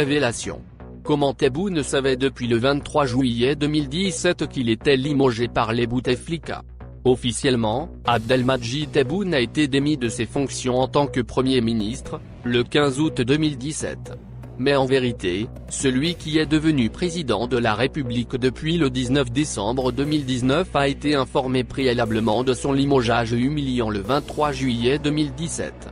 Révélation. Comment Tebboune savait depuis le 23 juillet 2017 qu'il était limogé par les Bouteflika. Officiellement, Abdelmadjid Tebboune a été démis de ses fonctions en tant que Premier ministre, le 15 août 2017. Mais en vérité, celui qui est devenu président de la République depuis le 19 décembre 2019 a été informé préalablement de son limogeage humiliant le 23 juillet 2017.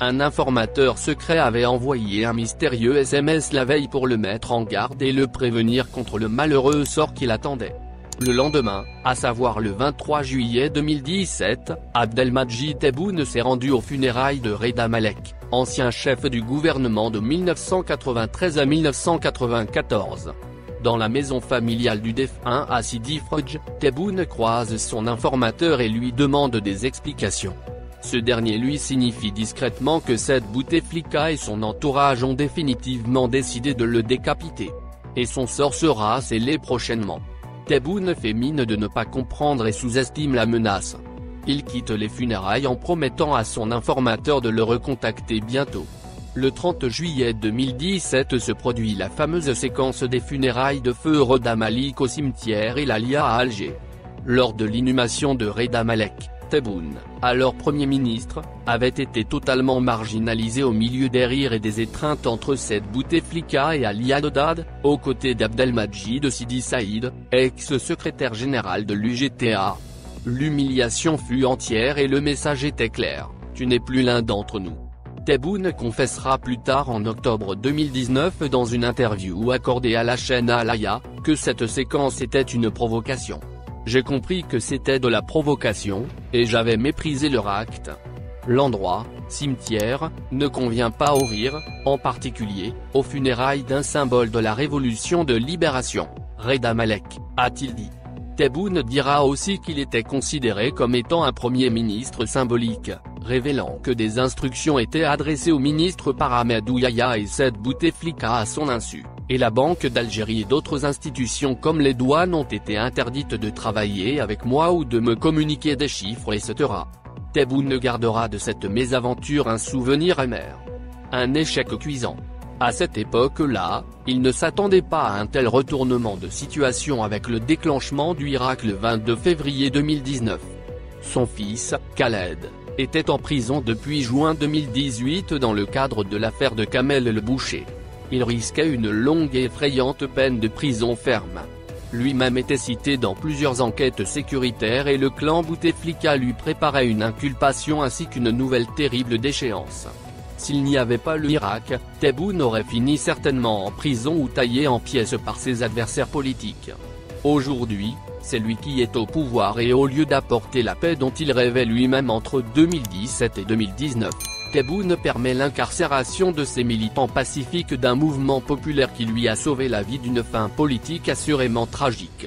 Un informateur secret avait envoyé un mystérieux SMS la veille pour le mettre en garde et le prévenir contre le malheureux sort qui l'attendait. Le lendemain, à savoir le 23 juillet 2017, Abdelmadjid Tebboune s'est rendu aux funérailles de Reda Malek, ancien chef du gouvernement de 1993 à 1994. Dans la maison familiale du défunt à Sidi Fredj, Tebboune croise son informateur et lui demande des explications. Ce dernier lui signifie discrètement que Said Bouteflika et son entourage ont définitivement décidé de le décapiter. Et son sort sera scellé prochainement. Tebboune fait mine de ne pas comprendre et sous-estime la menace. Il quitte les funérailles en promettant à son informateur de le recontacter bientôt. Le 30 juillet 2017 se produit la fameuse séquence des funérailles de feu Reda Malik au cimetière El Alia à Alger. Lors de l'inhumation de Reda Malek, Tebboune, alors Premier ministre, avait été totalement marginalisé au milieu des rires et des étreintes entre Said Bouteflika et Ali Haddad, aux côtés d'Abdelmadjid Sidi Saïd, ex-secrétaire général de l'UGTA. L'humiliation fut entière et le message était clair: tu n'es plus l'un d'entre nous. Tebboune confessera plus tard en octobre 2019 dans une interview accordée à la chaîne Alaya, que cette séquence était une provocation. J'ai compris que c'était de la provocation, et j'avais méprisé leur acte. L'endroit, cimetière, ne convient pas au rire, en particulier, aux funérailles d'un symbole de la révolution de libération, Reda Malek, a-t-il dit. Tebboune dira aussi qu'il était considéré comme étant un Premier ministre symbolique, révélant que des instructions étaient adressées au ministre par Ahmed Yahya et Said Bouteflika à son insu, et la Banque d'Algérie et d'autres institutions comme les douanes ont été interdites de travailler avec moi ou de me communiquer des chiffres etc. Tebboune gardera de cette mésaventure un souvenir amer. Un échec cuisant. À cette époque-là, il ne s'attendait pas à un tel retournement de situation avec le déclenchement du Irak le 22 février 2019. Son fils, Khaled, était en prison depuis juin 2018 dans le cadre de l'affaire de Kamel El Boucher. Il risquait une longue et effrayante peine de prison ferme. Lui-même était cité dans plusieurs enquêtes sécuritaires et le clan Bouteflika lui préparait une inculpation ainsi qu'une nouvelle terrible déchéance. S'il n'y avait pas l'Irak, Tebboune aurait fini certainement en prison ou taillé en pièces par ses adversaires politiques. Aujourd'hui, c'est lui qui est au pouvoir et au lieu d'apporter la paix dont il rêvait lui-même entre 2017 et 2019, Tebboune permet l'incarcération de ces militants pacifiques d'un mouvement populaire qui lui a sauvé la vie d'une fin politique assurément tragique.